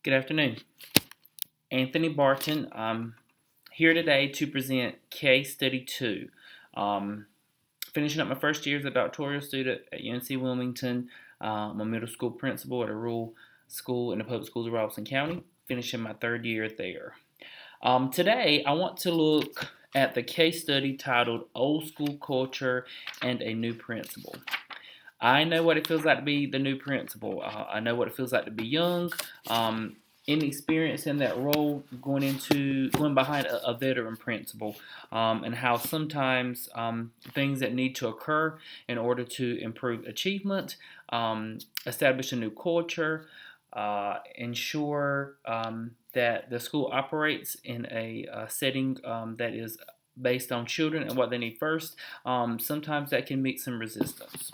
Good afternoon. Anthony Barton. I'm here today to present Case Study 2. Finishing up my first year as a doctoral student at UNC Wilmington. I'm a middle school principal at a rural school in the public schools of Robeson County, finishing my third year there. Today, I want to look at the case study titled Old School Culture and a New Principal. I know what it feels like to be the new principal. I know what it feels like to be young, inexperienced in that role, going behind a veteran principal, and how sometimes things that need to occur in order to improve achievement, establish a new culture, ensure that the school operates in a setting that is based on children and what they need first. Sometimes that can meet some resistance.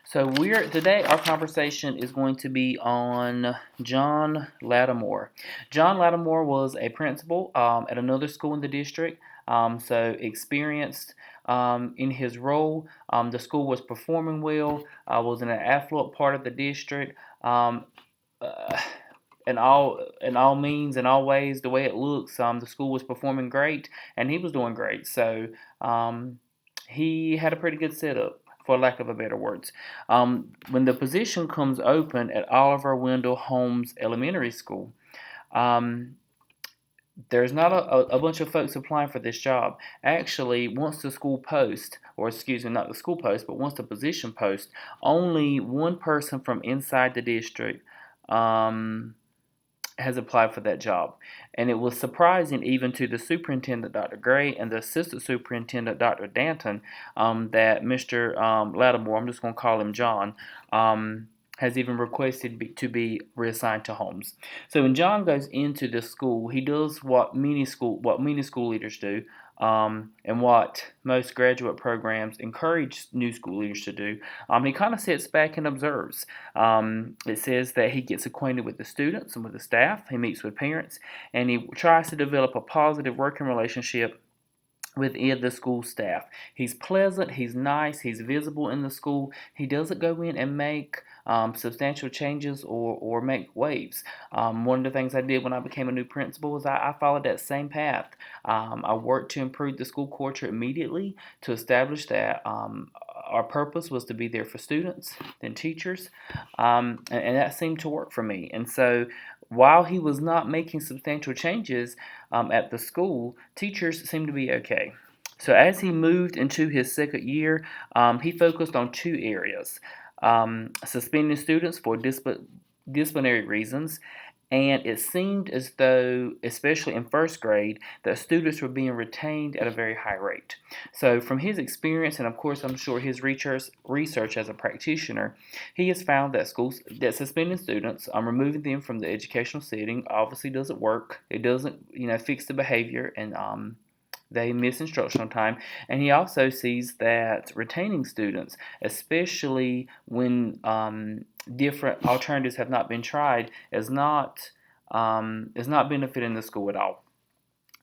So today our conversation is going to be on John Lattimore. John Lattimore was a principal at another school in the district, so experienced in his role. The school was performing well, was in an affluent part of the district. In all means, in all ways, the way it looks, the school was performing great, and he was doing great. So he had a pretty good setup, for lack of a better words. When the position comes open at Oliver Wendell Holmes Elementary School, there's not a bunch of folks applying for this job. Actually, once the school post, or excuse me, not the school post, but once the position post, only one person from inside the district has applied for that job. And it was surprising even to the superintendent, Dr. Gray, and the assistant superintendent, Dr. Danton, that Mr. Lattimore, I'm just going to call him John, has even requested to be reassigned to Holmes. So when John goes into this school, he does what many school leaders do, and what most graduate programs encourage new school leaders to do. He kind of sits back and observes. It says that he gets acquainted with the students and with the staff. He meets with parents, and he tries to develop a positive working relationship within the school staff. He's pleasant, he's nice, he's visible in the school. He doesn't go in and make substantial changes or make waves. One of the things I did when I became a new principal was I followed that same path. I worked to improve the school culture immediately to establish that our purpose was to be there for students and teachers, and that seemed to work for me. And so while he was not making substantial changes at the school, teachers seemed to be okay. So as he moved into his second year, he focused on two areas: suspending students for disciplinary reasons, and it seemed as though, especially in first grade, that students were being retained at a very high rate. So from his experience, and of course I'm sure his research as a practitioner, he has found that suspending students, removing them from the educational setting, obviously doesn't work. It doesn't, fix the behavior, and they miss instructional time. And he also sees that retaining students, especially when different alternatives have not been tried, is not benefiting the school at all.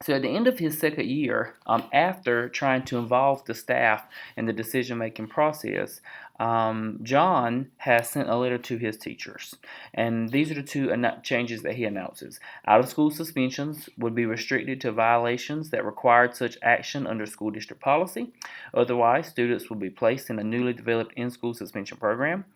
So at the end of his second year, after trying to involve the staff in the decision-making process, John has sent a letter to his teachers. And these are the two changes that he announces. Out-of-school suspensions would be restricted to violations that required such action under school district policy. Otherwise, students would be placed in a newly developed in-school suspension program.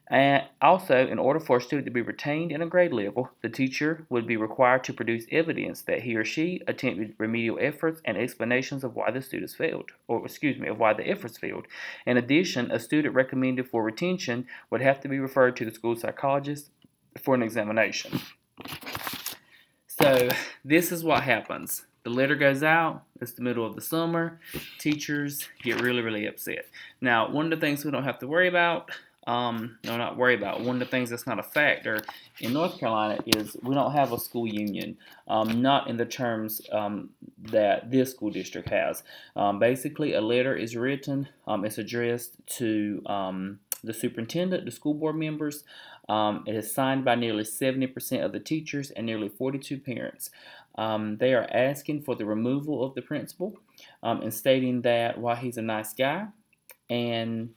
And also, in order for a student to be retained in a grade level, the teacher would be required to produce evidence that he or she attempted remedial efforts and explanations of why the students failed, of why the efforts failed. In addition, a student recommended for retention would have to be referred to the school psychologist for an examination. So, this is what happens. The letter goes out, it's the middle of the summer, teachers get really, really upset. Now, one of the things we don't have to worry about, one of the things that's not a factor in North Carolina is we don't have a school union, not in the terms that this school district has. Basically, a letter is written, it's addressed to the superintendent, the school board members. It is signed by nearly 70% of the teachers and nearly 42 parents. They are asking for the removal of the principal and stating that while he's a nice guy and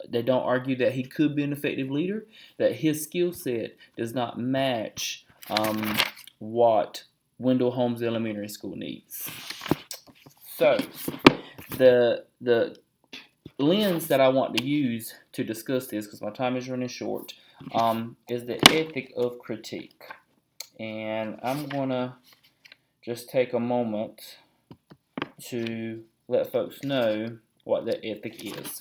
they don't argue that he could be an effective leader, that his skill set does not match what Wendell Holmes Elementary School needs. So the lens that I want to use to discuss this, because my time is running short, is the ethic of critique. And I'm going to just take a moment to let folks know what the ethic is.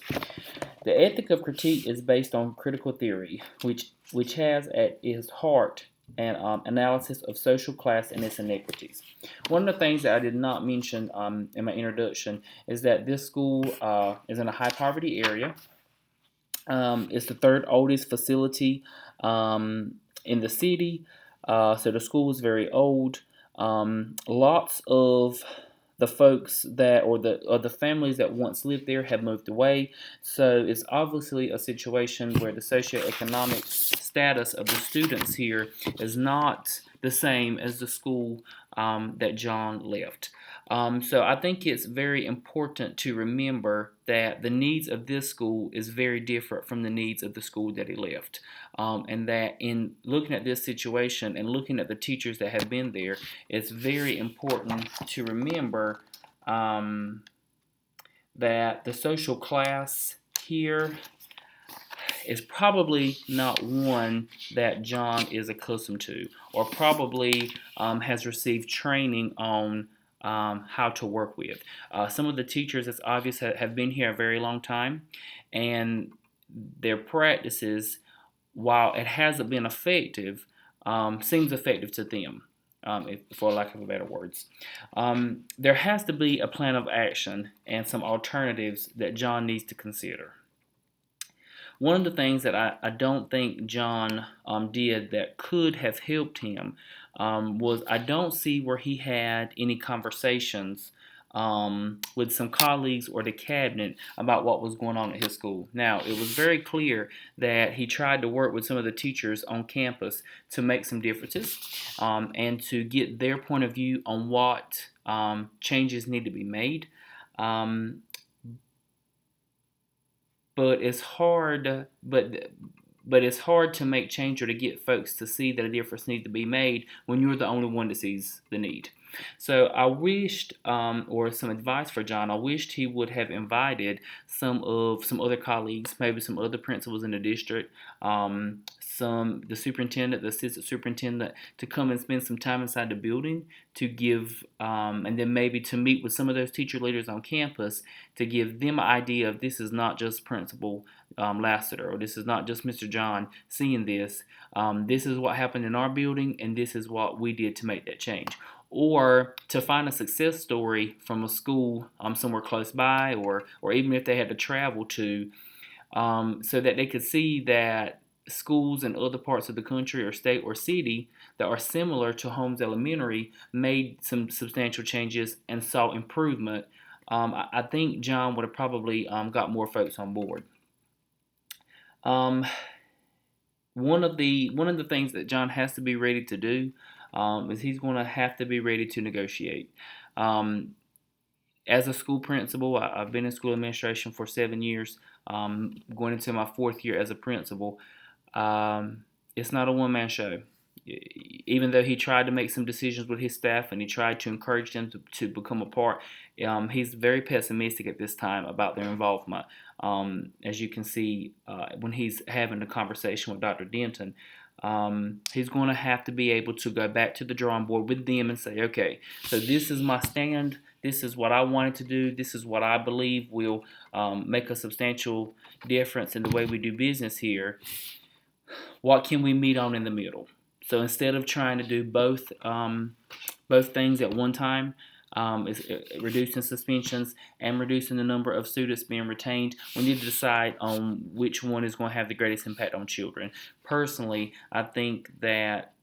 The ethic of critique is based on critical theory, which has at its heart an analysis of social class and its inequities. One of the things that I did not mention in my introduction is that this school is in a high poverty area. It's the third oldest facility in the city, so the school is very old. Lots of the folks that or the families that once lived there have moved away, so it's obviously a situation where the socioeconomic status of the students here is not the same as the school that John left. So I think it's very important to remember that the needs of this school is very different from the needs of the school that he left. And that in looking at this situation and looking at the teachers that have been there, it's very important to remember that the social class here is probably not one that John is accustomed to, or probably has received training on how to work with. Some of the teachers, it's obvious, have been here a very long time, and their practices, while it hasn't been effective, seems effective to them, for lack of better words. There has to be a plan of action and some alternatives that John needs to consider. One of the things that I don't think John did that could have helped him was I don't see where he had any conversations with some colleagues or the cabinet about what was going on at his school. Now, it was very clear that he tried to work with some of the teachers on campus to make some differences and to get their point of view on what changes need to be made. But it's hard, but it's hard to make change or to get folks to see that a difference needs to be made when you're the only one that sees the need. So I wished, or some advice for John, I wished he would have invited some other colleagues, maybe some other principals in the district, the superintendent, the assistant superintendent, to come and spend some time inside the building to give, and then maybe to meet with some of those teacher leaders on campus to give them an idea of this is not just Principal Lassiter, or this is not just Mr. John seeing this. This is what happened in our building, and this is what we did to make that change. Or to find a success story from a school somewhere close by, or even if they had to travel to, so that they could see that schools in other parts of the country or state or city that are similar to Holmes Elementary made some substantial changes and saw improvement. I think John would have probably got more folks on board. One of the things that John has to be ready to do is he's going to have to be ready to negotiate. As a school principal, I've been in school administration for 7 years, going into my 4th year as a principal. It's not a one-man show. Even though he tried to make some decisions with his staff and he tried to encourage them to become a part, he's very pessimistic at this time about their involvement. As you can see, when he's having a conversation with Dr. Denton, he's going to have to be able to go back to the drawing board with them and say, okay, so this is my stand. This is what I wanted to do. This is what I believe will make a substantial difference in the way we do business here. What can we meet on in the middle? So instead of trying to do both things at one time, is reducing suspensions and reducing the number of students being retained, we need to decide on which one is going to have the greatest impact on children. Personally, I think that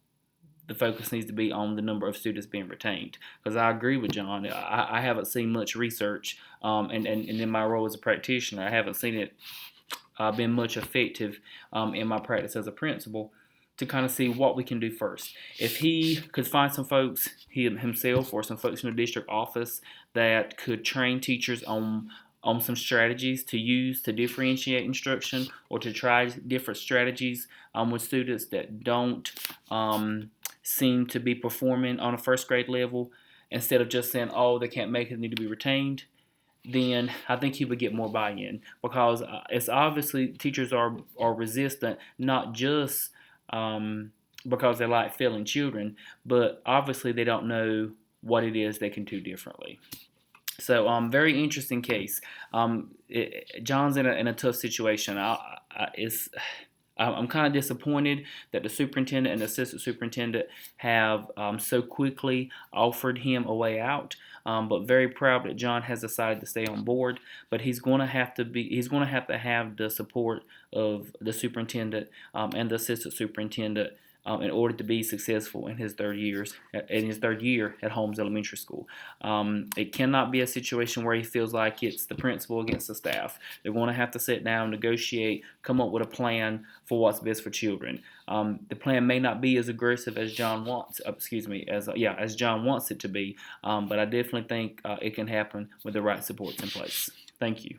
the focus needs to be on the number of students being retained, because I agree with John. I haven't seen much research, and in my role as a practitioner, I haven't seen it been much effective in my practice as a principal to kind of see what we can do first. If he could find some folks, he himself or some folks in the district office that could train teachers on some strategies to use to differentiate instruction, or to try different strategies with students that don't seem to be performing on a first grade level, instead of just saying, oh, they can't make it, they need to be retained, then I think he would get more buy-in, because it's obviously teachers are resistant, not just because they like failing children, but obviously they don't know what it is they can do differently. So, very interesting case. John's in a tough situation. I'm kind of disappointed that the superintendent and the assistant superintendent have so quickly offered him a way out. But very proud that John has decided to stay on board. But he's going to have to have the support of the superintendent and the assistant superintendent in order to be successful in his third year at Holmes Elementary School. It cannot be a situation where he feels like it's the principal against the staff. They're going to have to sit down, negotiate, come up with a plan for what's best for children. The plan may not be as aggressive as John wants. As John wants it to be. But I definitely think it can happen with the right supports in place. Thank you.